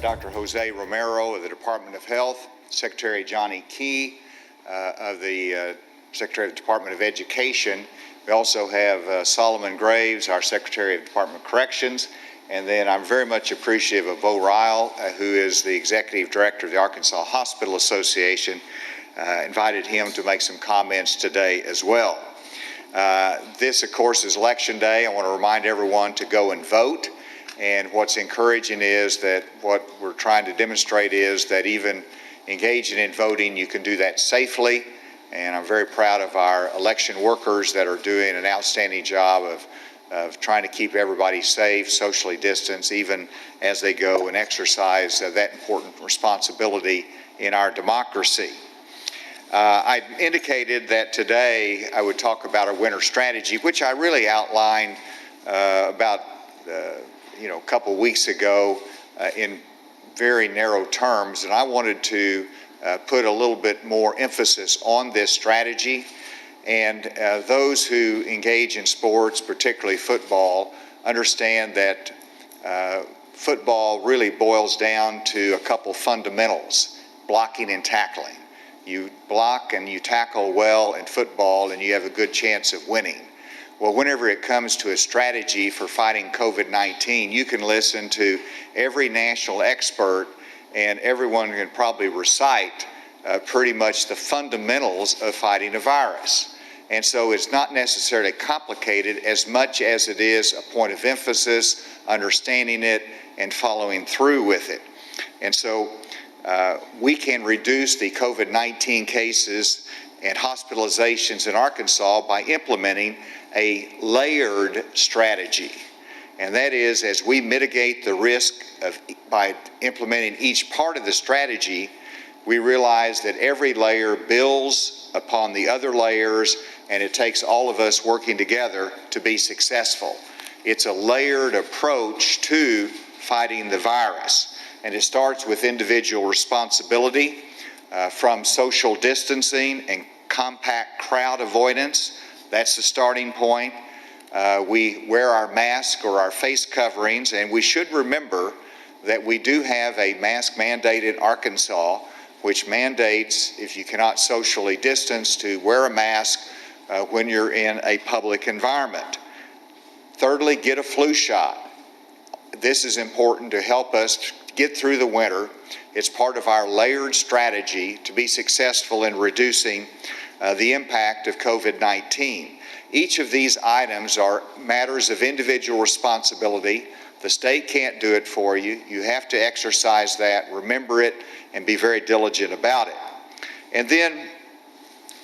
Dr. Jose Romero of the Department of Health, Secretary Johnny Key of the Secretary of the Department of Education. We also have Solomon Graves, our Secretary of the Department of Corrections, and then I'm very much appreciative of Bo Ryle, who is the Executive Director of the Arkansas Hospital Association. Invited him to make some comments today as well. This, of course, is Election Day. I want to remind everyone to go and vote. And what's encouraging is that what we're trying to demonstrate is that even engaging in voting, you can do that safely. And I'm very proud of our election workers that are doing an outstanding job of trying to keep everybody safe, socially distanced, even as they go and exercise that important responsibility in our democracy. I indicated that today I would talk about our winter strategy, which I really outlined about a couple weeks ago in very narrow terms, and I wanted to put a little bit more emphasis on this strategy. And those who engage in sports, particularly football, understand that football really boils down to a couple fundamentals: blocking and tackling. You block and you tackle well in football, and you have a good chance of winning. Well, whenever it comes to a strategy for fighting COVID-19, you can listen to every national expert, and everyone can probably recite pretty much the fundamentals of fighting a virus. And so it's not necessarily complicated as much as it is a point of emphasis, understanding it, and following through with it. And so we can reduce the COVID-19 cases and hospitalizations in Arkansas by implementing a layered strategy. And that is, as we mitigate the risk by implementing each part of the strategy, we realize that every layer builds upon the other layers, and it takes all of us working together to be successful. It's a layered approach to fighting the virus. And it starts with individual responsibility, from social distancing and compact crowd avoidance. That's the starting point. We wear our mask or our face coverings, and we should remember that we do have a mask mandate in Arkansas, which mandates, if you cannot socially distance, to wear a mask when you're in a public environment. Thirdly, get a flu shot. This is important to help us get through the winter. It's part of our layered strategy to be successful in reducing the impact of COVID-19. Each of these items are matters of individual responsibility. The state can't do it for you. You have to exercise that, remember it, and be very diligent about it. And then,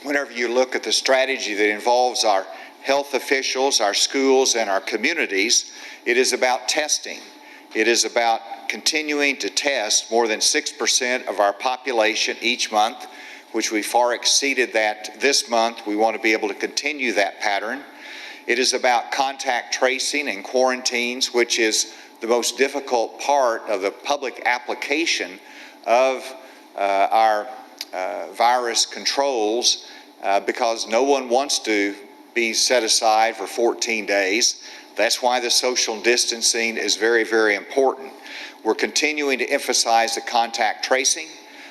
whenever you look at the strategy that involves our health officials, our schools, and our communities, it is about testing. It is about continuing to test more than 6% of our population each month, which we far exceeded that this month. We want to be able to continue that pattern. It is about contact tracing and quarantines, which is the most difficult part of the public application of our virus controls because no one wants to be set aside for 14 days. That's why the social distancing is very, very important. We're continuing to emphasize the contact tracing.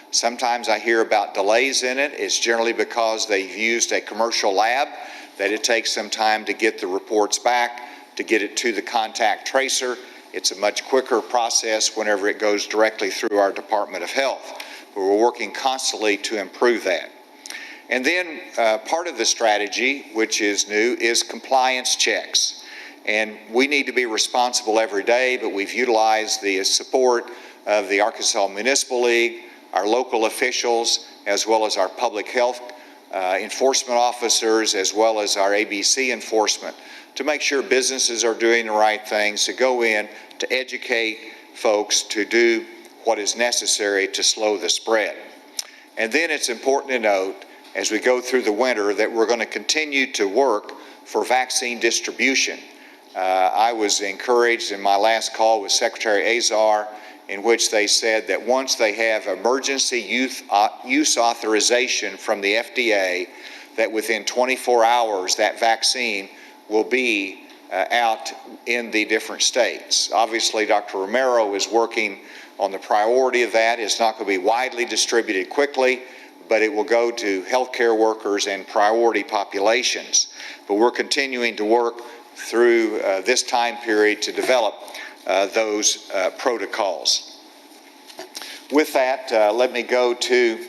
Sometimes I hear about delays in it. It's generally because they've used a commercial lab, that it takes some time to get the reports back, to get it to the contact tracer. It's a much quicker process whenever it goes directly through our Department of Health. But we're working constantly to improve that. And then part of the strategy, which is new, is compliance checks. And we need to be responsible every day, but we've utilized the support of the Arkansas Municipal League, our local officials, as well as our public health enforcement officers, as well as our ABC enforcement, to make sure businesses are doing the right things, to go in, to educate folks, to do what is necessary to slow the spread. And then it's important to note, as we go through the winter, that we're going to continue to work for vaccine distribution. I was encouraged in my last call with Secretary Azar, in which they said that once they have emergency use authorization from the FDA, that within 24 hours that vaccine will be out in the different states. Obviously, Dr. Romero is working on the priority of that. It's not going to be widely distributed quickly, but it will go to healthcare workers and priority populations. But we're continuing to work through this time period to develop those protocols. With that, let me go to,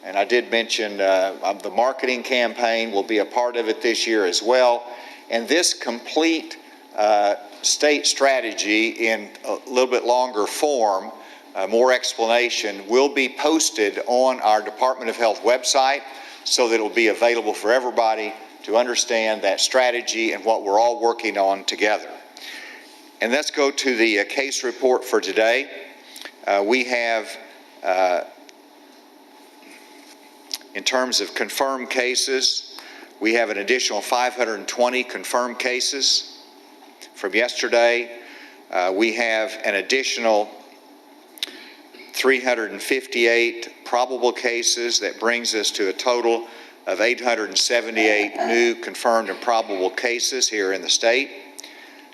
and I did mention the marketing campaign will be a part of it this year as well. And this complete state strategy in a little bit longer form, more explanation, will be posted on our Department of Health website so that it will be available for everybody to understand that strategy and what we're all working on together. And let's go to the case report for today. We have, in terms of confirmed cases, we have an additional 520 confirmed cases from yesterday. We have an additional 358 probable cases. That brings us to a total of 878 new confirmed and probable cases here in the state.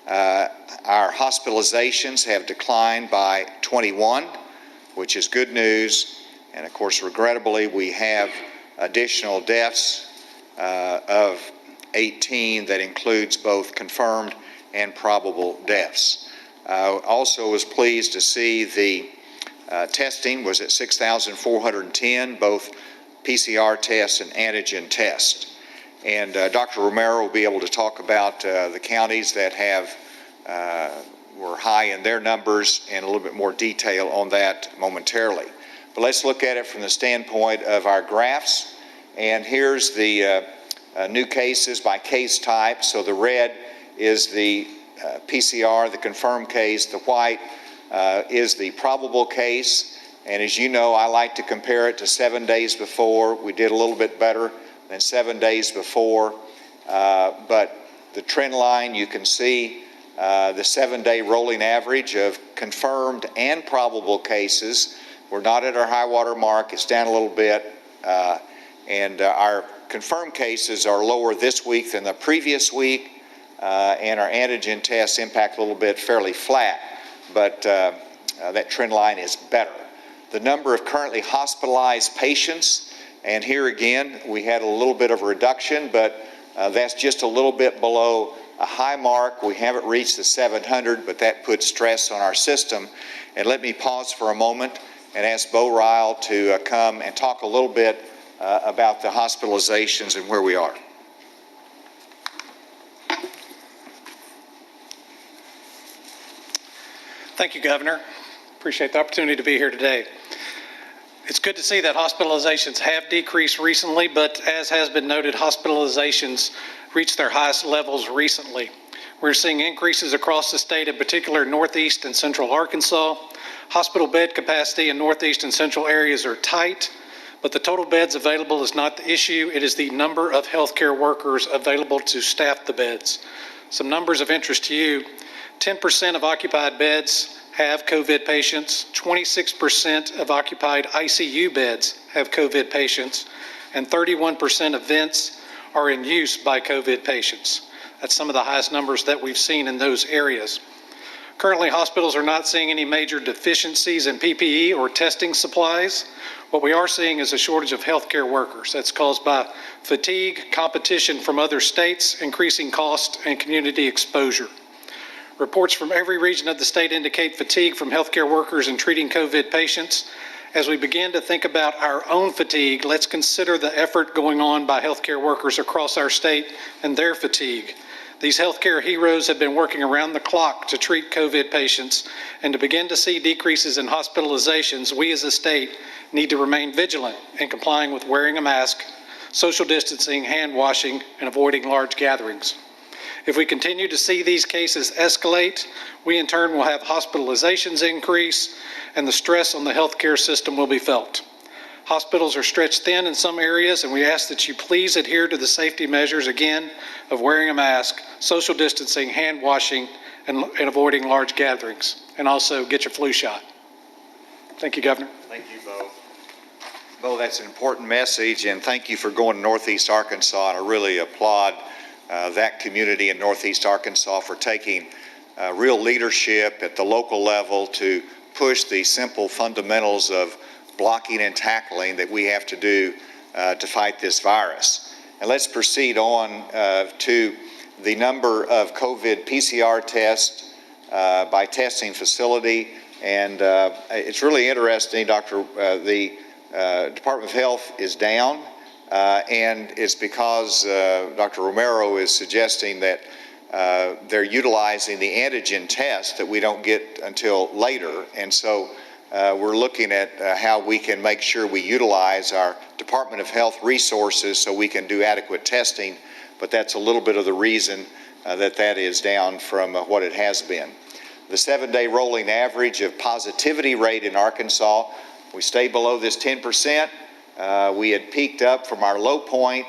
Our hospitalizations have declined by 21, which is good news. And of course, regrettably, we have additional deaths of 18 that includes both confirmed and probable deaths. Also was pleased to see the testing was at 6,410, both PCR tests and antigen tests. And Dr. Romero will be able to talk about the counties that have were high in their numbers and a little bit more detail on that momentarily. But let's look at it from the standpoint of our graphs. And here's the new cases by case type. So the red is the PCR, the confirmed case. The white is the probable case. And as you know, I like to compare it to 7 days before. We did a little bit better than 7 days before. But the trend line, you can see the 7-day rolling average of confirmed and probable cases. We're not at our high water mark. It's down a little bit. And our confirmed cases are lower this week than the previous week. And our antigen tests impact a little bit, fairly flat. But that trend line is better. The number of currently hospitalized patients, and here again, we had a little bit of a reduction, but that's just a little bit below a high mark. We haven't reached the 700, but that puts stress on our system. And let me pause for a moment and ask Bo Ryle to come and talk a little bit about the hospitalizations and where we are. Thank you, Governor. Appreciate the opportunity to be here today. It's good to see that hospitalizations have decreased recently, but as has been noted, hospitalizations reached their highest levels recently. We're seeing increases across the state, in particular Northeast and Central Arkansas. Hospital bed capacity in Northeast and Central areas are tight, but the total beds available is not the issue. It is the number of healthcare workers available to staff the beds. Some numbers of interest to you: 10% of occupied beds have COVID patients, 26% of occupied ICU beds have COVID patients, and 31% of vents are in use by COVID patients. That's some of the highest numbers that we've seen in those areas. Currently, hospitals are not seeing any major deficiencies in PPE or testing supplies. What we are seeing is a shortage of healthcare workers. That's caused by fatigue, competition from other states, increasing cost, and community exposure. Reports from every region of the state indicate fatigue from healthcare workers in treating COVID patients. As we begin to think about our own fatigue, let's consider the effort going on by healthcare workers across our state and their fatigue. These healthcare heroes have been working around the clock to treat COVID patients, and to begin to see decreases in hospitalizations, we as a state need to remain vigilant in complying with wearing a mask, social distancing, hand washing, and avoiding large gatherings. If we continue to see these cases escalate, we in turn will have hospitalizations increase, and the stress on the healthcare system will be felt. Hospitals are stretched thin in some areas, and we ask that you please adhere to the safety measures, again, of wearing a mask, social distancing, hand washing, and avoiding large gatherings. And also get your flu shot. Thank you, Governor. Thank you, Bo. Bo, that's an important message, and thank you for going to Northeast Arkansas, and I really applaud that community in Northeast Arkansas for taking real leadership at the local level to push the simple fundamentals of blocking and tackling that we have to do to fight this virus. And let's proceed on to the number of COVID PCR tests by testing facility. And it's really interesting, the Department of Health is down, and it's because Dr. Romero is suggesting that they're utilizing the antigen test that we don't get until later. And so we're looking at how we can make sure we utilize our Department of Health resources so we can do adequate testing, but that's a little bit of the reason that is down from what it has been. The 7-day rolling average of positivity rate in Arkansas, we stay below this 10%. We had peaked up from our low point,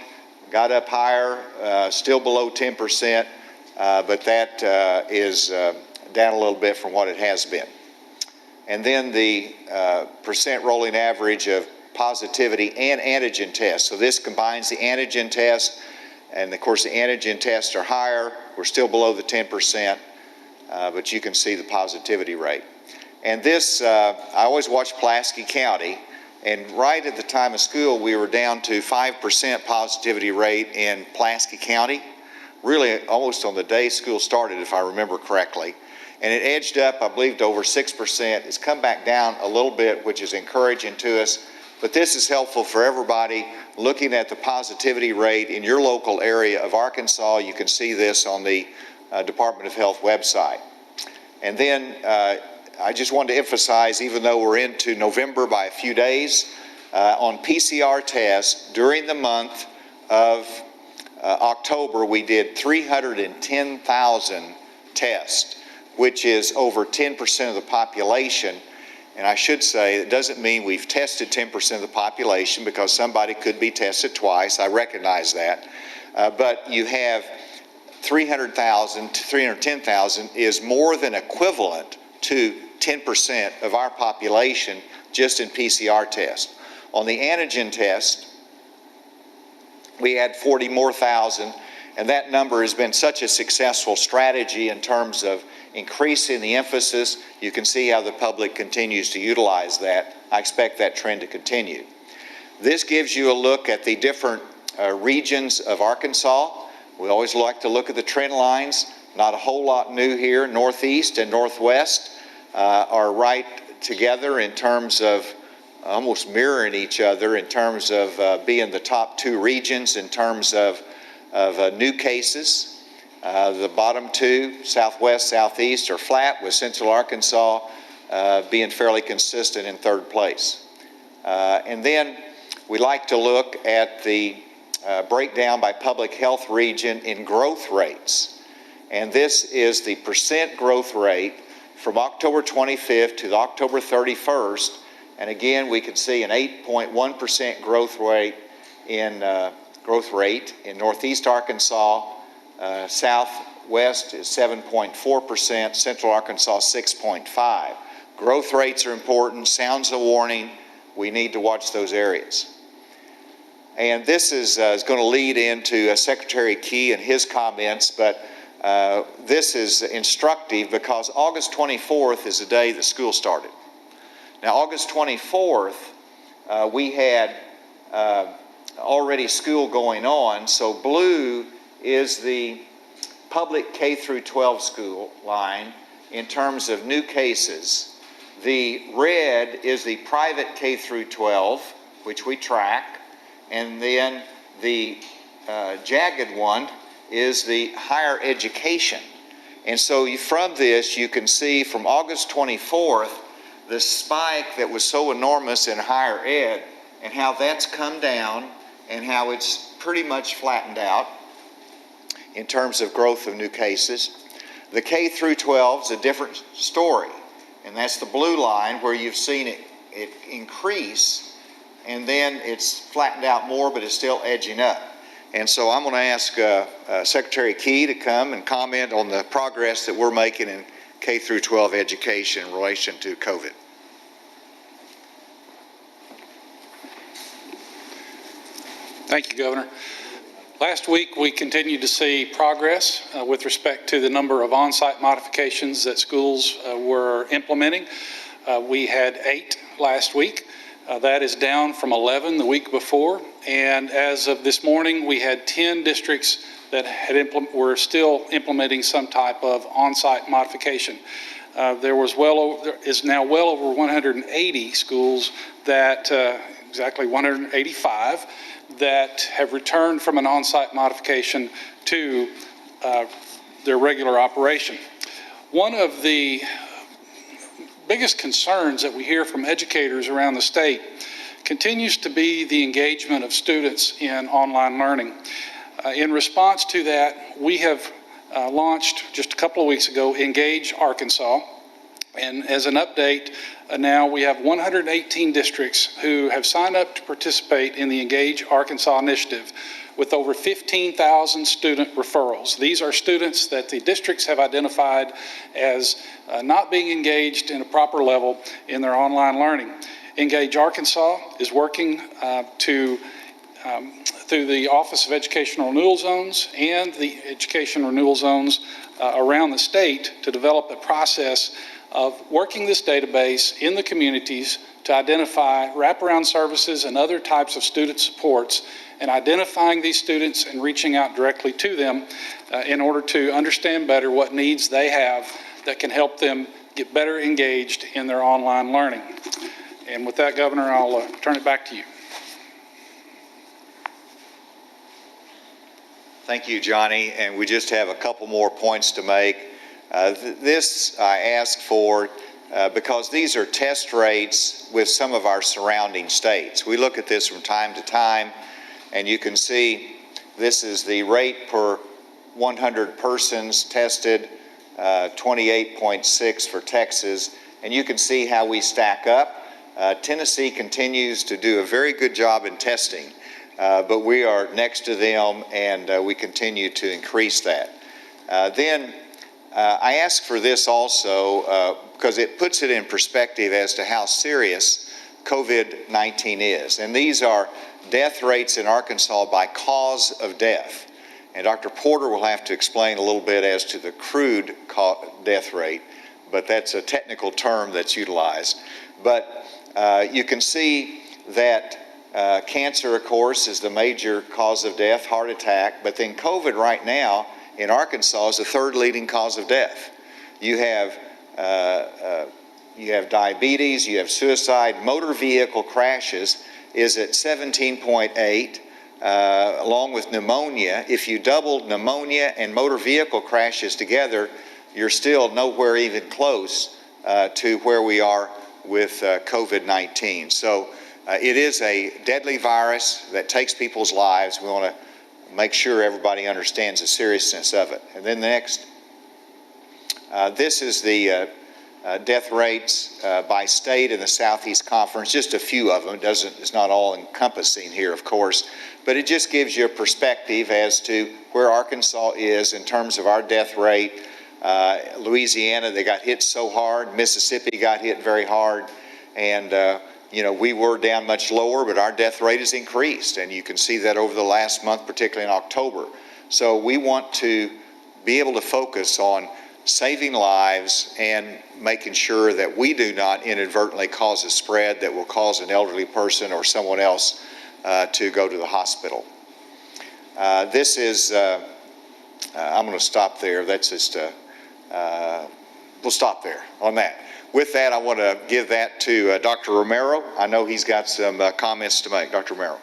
got up higher, still below 10%, but that is down a little bit from what it has been. And then the percent rolling average of positivity and antigen tests. So this combines the antigen test, and of course the antigen tests are higher. We're still below the 10%, but you can see the positivity rate. And this, I always watch Pulaski County, and right at the time of school, we were down to 5% positivity rate in Pulaski County, really almost on the day school started, if I remember correctly. And it edged up, I believe, to over 6%. It's come back down a little bit, which is encouraging to us. But this is helpful for everybody looking at the positivity rate in your local area of Arkansas. You can see this on the Department of Health website. And then I just wanted to emphasize, even though we're into November by a few days, on PCR tests during the month of October, we did 310,000 tests, which is over 10% of the population. And I should say, it doesn't mean we've tested 10% of the population, because somebody could be tested twice. I recognize that. But you have 300,000 to 310,000 is more than equivalent to 10% of our population just in PCR tests. On the antigen test, we had 40 more thousand, and that number has been such a successful strategy in terms of increasing the emphasis. You can see how the public continues to utilize that. I expect that trend to continue. This gives you a look at the different regions of Arkansas. We always like to look at the trend lines. Not a whole lot new here. Northeast and Northwest are right together in terms of almost mirroring each other in terms of being the top two regions in terms of new cases. The bottom two, Southwest, Southeast, are flat, with Central Arkansas being fairly consistent in third place. And then we like to look at the breakdown by public health region in growth rates. And this is the percent growth rate from October 25th to October 31st. And again, we can see an 8.1% growth rate in Northeast Arkansas. Southwest is 7.4%, Central Arkansas 6.5%. Growth rates are important, sounds a warning. We need to watch those areas. And this is going to lead into Secretary Key and his comments, but this is instructive because August 24th is the day that school started. Now, August 24th, we had already school going on, so blue is the public K through 12 school line in terms of new cases. The red is the private K through 12, which we track, and then the jagged one is the higher education. And so from this, you can see from August 24th, the spike that was so enormous in higher ed and how that's come down and how it's pretty much flattened out in terms of growth of new cases. The K through 12 is a different story, and that's the blue line where you've seen it increase, and then it's flattened out more, but it's still edging up. And so I'm going to ask Secretary Key to come and comment on the progress that we're making in K through 12 education in relation to COVID. Thank you, Governor. Last week, we continued to see progress with respect to the number of on-site modifications that schools were implementing. We had 8 last week. That is down from 11 the week before. And as of this morning, we had 10 districts that were still implementing some type of on-site modification. There is now well over 180 schools that, exactly 185, that have returned from an on-site modification to their regular operation. One of the biggest concerns that we hear from educators around the state continues to be the engagement of students in online learning. In response to that, we have launched just a couple of weeks ago Engage Arkansas. And as an update, now we have 118 districts who have signed up to participate in the Engage Arkansas initiative with over 15,000 student referrals. These are students that the districts have identified as not being engaged in a proper level in their online learning. Engage Arkansas is working through the Office of Education Renewal Zones and the Education Renewal Zones around the state to develop a process of working this database in the communities to identify wraparound services and other types of student supports, and identifying these students and reaching out directly to them in order to understand better what needs they have that can help them get better engaged in their online learning. And with that, Governor, I'll turn it back to you. Thank you, Johnny. And we just have a couple more points to make. This I asked for because these are test rates with some of our surrounding states. We look at this from time to time, and you can see this is the rate per 100 persons tested, 28.6 for Texas, and you can see how we stack up. Tennessee continues to do a very good job in testing, but we are next to them, and we continue to increase that. Then I ask for this also because it puts it in perspective as to how serious COVID-19 is. And these are death rates in Arkansas by cause of death. And Dr. Porter will have to explain a little bit as to the crude death rate, but that's a technical term that's utilized. But you can see that cancer, of course, is the major cause of death, heart attack, but then COVID right now in Arkansas is the 3rd leading cause of death. You have diabetes, you have suicide, motor vehicle crashes is at 17.8, along with pneumonia. If you double pneumonia and motor vehicle crashes together, you're still nowhere even close to where we are with COVID-19. So it is a deadly virus that takes people's lives. We want to make sure everybody understands the seriousness of it. And then the next, this is the death rates by state in the Southeast Conference, just a few of them. It's not all encompassing here, of course, but it just gives you a perspective as to where Arkansas is in terms of our death rate. Louisiana, they got hit so hard. Mississippi got hit very hard. And we were down much lower, but our death rate has increased, and you can see that over the last month, particularly in October. So we want to be able to focus on saving lives and making sure that we do not inadvertently cause a spread that will cause an elderly person or someone else to go to the hospital. This is, I'm going to stop there. That's just, we'll stop there on that. With that, I want to give that to Dr. Romero. I know he's got some comments to make. Dr. Romero.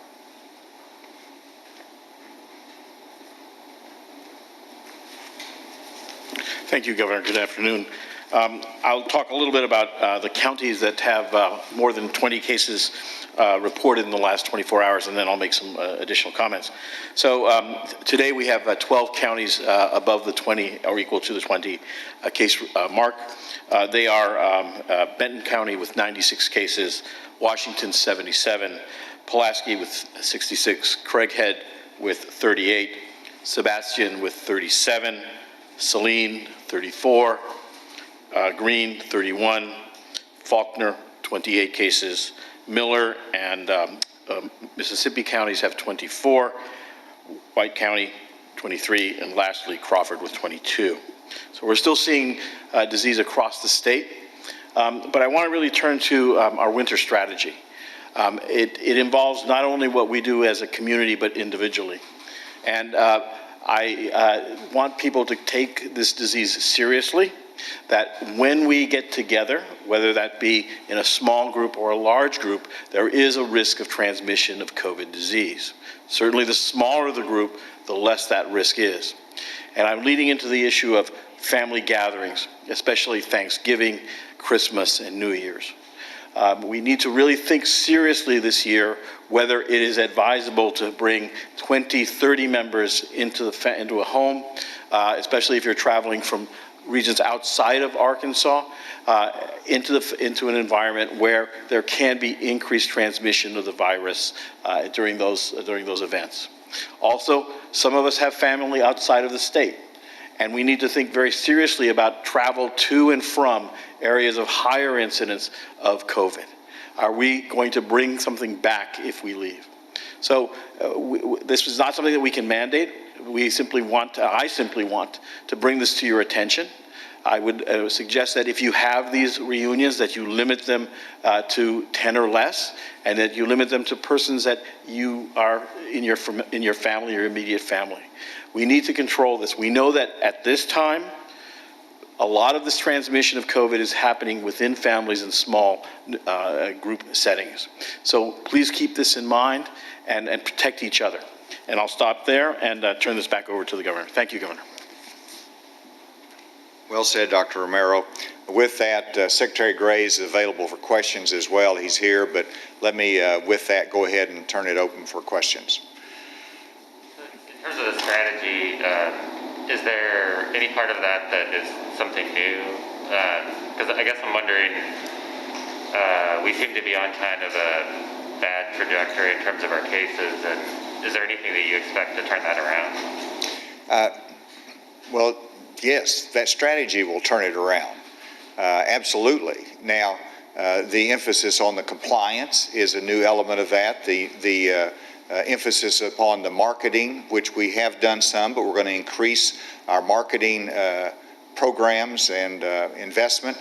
Thank you, Governor. Good afternoon. I'll talk a little bit about the counties that have more than 20 cases reported in the last 24 hours, and then I'll make some additional comments. So today we have 12 counties above the 20 or equal to the 20 case mark. They are Benton County with 96 cases, Washington 77, Pulaski with 66, Craighead with 38, Sebastian with 37, Saline 34, Greene 31, Faulkner 28 cases, Miller and Mississippi counties have 24, White County, 23, and lastly, Crawford with 22. So we're still seeing disease across the state, but I want to really turn to our winter strategy. It involves not only what we do as a community, but individually. And I want people to take this disease seriously, that when we get together, whether that be in a small group or a large group, there is a risk of transmission of COVID disease. Certainly the smaller the group, the less that risk is. And I'm leading into the issue of family gatherings, especially Thanksgiving, Christmas, and New Year's. We need to really think seriously this year whether it is advisable to bring 20, 30 members into a home, especially if you're traveling from regions outside of Arkansas, into an environment where there can be increased transmission of the virus during those events. Also, some of us have family outside of the state, and we need to think very seriously about travel to and from areas of higher incidence of COVID. Are we going to bring something back if we leave? So this is not something that we can mandate. I simply want to bring this to your attention. I would suggest that if you have these reunions, that you limit them to 10 or less, and that you limit them to persons that you are in your family, your immediate family. We need to control this. We know that at this time, a lot of this transmission of COVID is happening within families in small group settings. So please keep this in mind and protect each other. And I'll stop there and turn this back over to the Governor. Thank you, Governor. Well said, Dr. Romero. With that, Secretary Graves is available for questions as well. He's here, but let me, with that, go ahead and turn it open for questions. In terms of the strategy, is there any part of that that is something new? Because I guess I'm wondering, we seem to be on kind of a bad trajectory in terms of our cases, and is there anything that you expect to turn that around? Well, yes, that strategy will turn it around. Absolutely. Now, the emphasis on the compliance is a new element of that. The emphasis upon the marketing, which we have done some, but we're going to increase our marketing programs and investment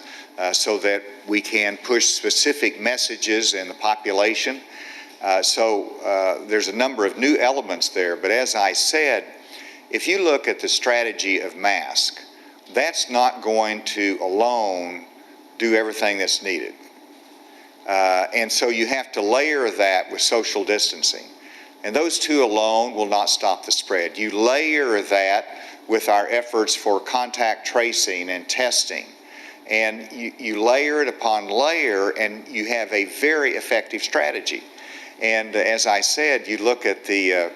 so that we can push specific messages in the population. So there's a number of new elements there. But as I said, if you look at the strategy of mask, that's not going to alone do everything that's needed. And so you have to layer that with social distancing. And those two alone will not stop the spread. You layer that with our efforts for contact tracing and testing. And you layer it upon layer, and you have a very effective strategy. And as I said, you look at the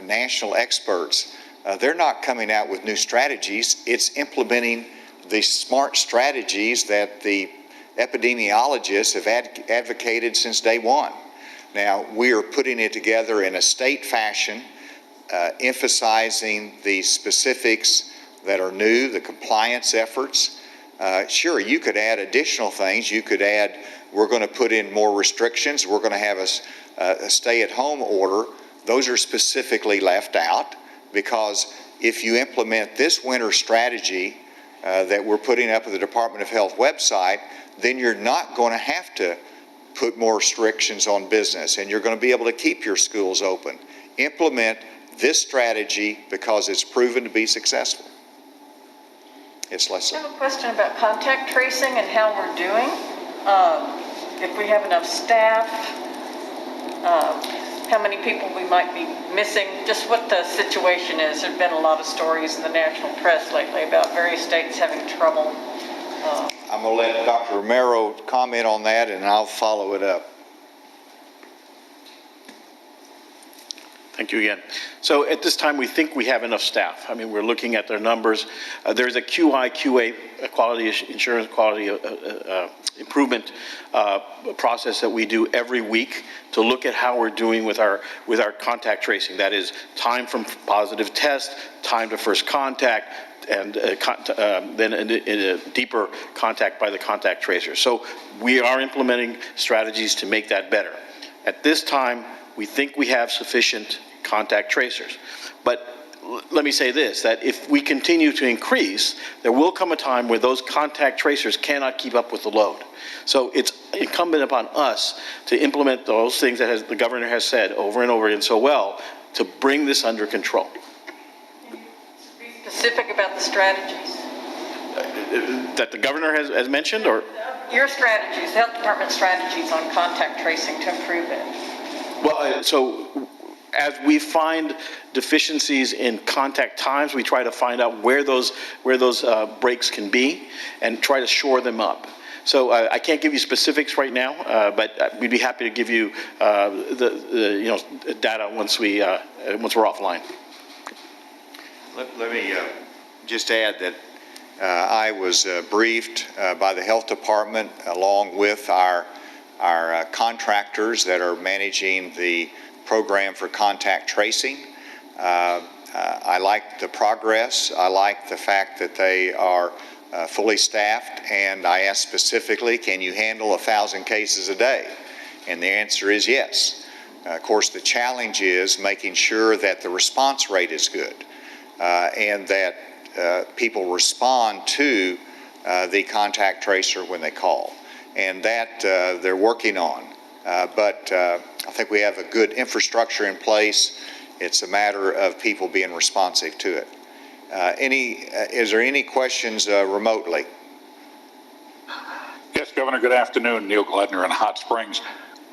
national experts, they're not coming out with new strategies. It's implementing the smart strategies that the epidemiologists have advocated since day one. Now, we are putting it together in a state fashion, emphasizing the specifics that are new, the compliance efforts. Sure, you could add additional things. You could add, we're going to put in more restrictions. We're going to have a stay-at-home order. Those are specifically left out because if you implement this winter strategy that we're putting up at the Department of Health website, then you're not going to have to put more restrictions on business, and you're going to be able to keep your schools open. Implement this strategy because it's proven to be successful. Yes, Leslie. I have a question about contact tracing and how we're doing. If we have enough staff, how many people we might be missing, just what the situation is. There have been a lot of stories in the national press lately about various states having trouble. I'm going to let Dr. Romero comment on that, and I'll follow it up. Thank you again. So at this time, we think we have enough staff. I mean, we're looking at their numbers. There's a QA quality insurance quality improvement process that we do every week to look at how we're doing with our contact tracing. That is time from positive test, time to first contact, and then in a deeper contact by the contact tracer. So we are implementing strategies to make that better. At this time, we think we have sufficient contact tracers. But let me say this, that if we continue to increase, there will come a time where those contact tracers cannot keep up with the load. So it's incumbent upon us to implement those things that the governor has said over and over again so well to bring this under control. Be specific about the strategies. That the governor has mentioned, or? Your strategies, health department strategies on contact tracing to improve it. Well, so as we find deficiencies in contact times, we try to find out where those breaks can be and try to shore them up. So I can't give you specifics right now, but we'd be happy to give you the data once we're offline. Let me just add that I was briefed by the health department along with our contractors that are managing the program for contact tracing. I like the progress. I like the fact that they are fully staffed, and I asked specifically, can you handle 1,000 cases a day? And the answer is yes. Of course, the challenge is making sure that the response rate is good and that people respond to the contact tracer when they call. And that they're working on. But I think we have a good infrastructure in place. It's a matter of people being responsive to it. Is there any questions remotely? Yes, Governor, good afternoon. Neil Gledner in Hot Springs.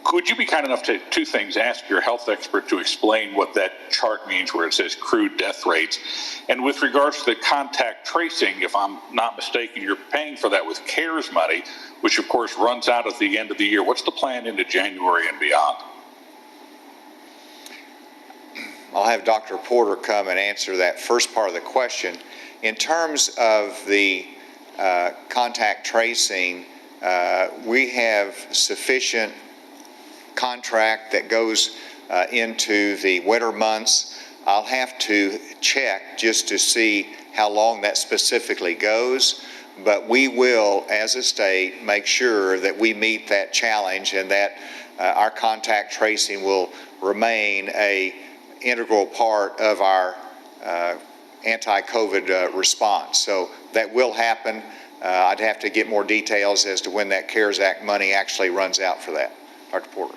Could you be kind enough to, two things, ask your health expert to explain what that chart means where it says crude death rates? And with regards to the contact tracing, if I'm not mistaken, you're paying for that with CARES money, which of course runs out at the end of the year. What's the plan into January and beyond? I'll have Dr. Porter come and answer that first part of the question. In terms of the contact tracing, we have sufficient contract that goes into the winter months. I'll have to check just to see how long that specifically goes, but we will, as a state, make sure that we meet that challenge and that our contact tracing will remain an integral part of our anti-COVID response. So that will happen. I'd have to get more details as to when that CARES Act money actually runs out for that. Dr. Porter.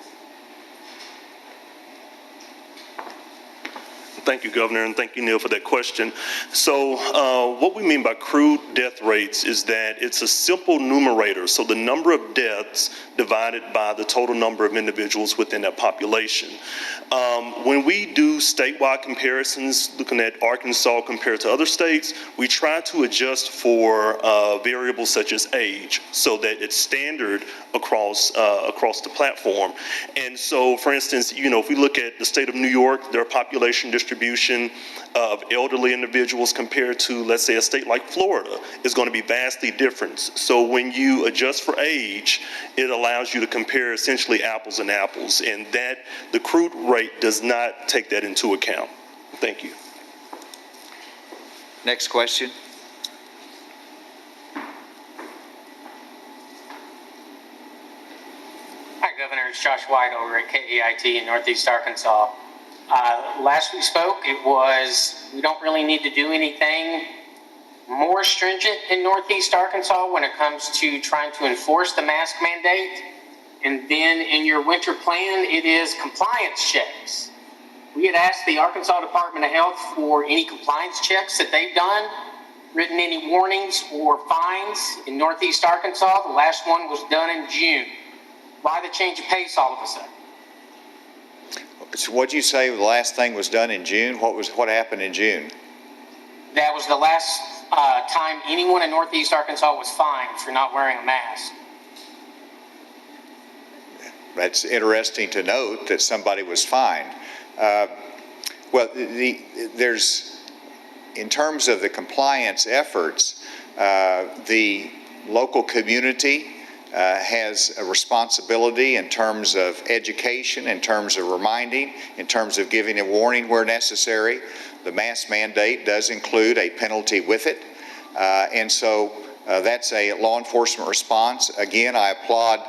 Thank you, Governor, and thank you, Neil, for that question. So what we mean by crude death rates is that it's a simple numerator, so the number of deaths divided by the total number of individuals within that population. When we do statewide comparisons, looking at Arkansas compared to other states, we try to adjust for variables such as age so that it's standard across the platform. And so, for instance, if we look at the state of New York, their population distribution of elderly individuals compared to, let's say, a state like Florida is going to be vastly different. So when you adjust for age, it allows you to compare essentially apples and apples, and that the crude rate does not take that into account. Thank you. Next question. Hi, Governor. It's Josh White over at KEIT in Northeast Arkansas. Last we spoke, it was we don't really need to do anything more stringent in Northeast Arkansas when it comes to trying to enforce the mask mandate. And then in your winter plan, it is compliance checks. We had asked the Arkansas Department of Health for any compliance checks that they've done, written any warnings or fines in Northeast Arkansas. The last one was done in June. Why the change of pace all of a sudden? So what'd you say the last thing was done in June? What happened in June? That was the last time anyone in Northeast Arkansas was fined for not wearing a mask. That's interesting to note that somebody was fined. Well, there's, in terms of the compliance efforts, the local community has a responsibility in terms of education, in terms of reminding, in terms of giving a warning where necessary. The mask mandate does include a penalty with it. And so that's a law enforcement response. Again, I applaud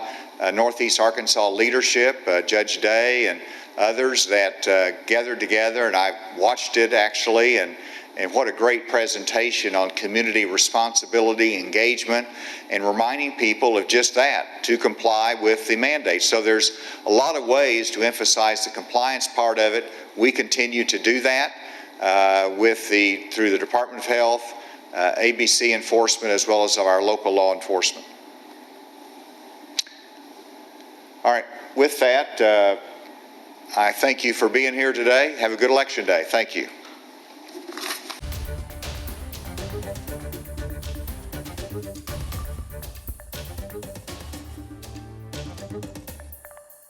Northeast Arkansas leadership, Judge Day and others that gathered together, and I watched it actually, and what a great presentation on community responsibility, engagement, and reminding people of just that, to comply with the mandate. So there's a lot of ways to emphasize the compliance part of it. We continue to do that through the Department of Health, ABC enforcement, as well as our local law enforcement. All right, with that, I thank you for being here today. Have a good election day. Thank you.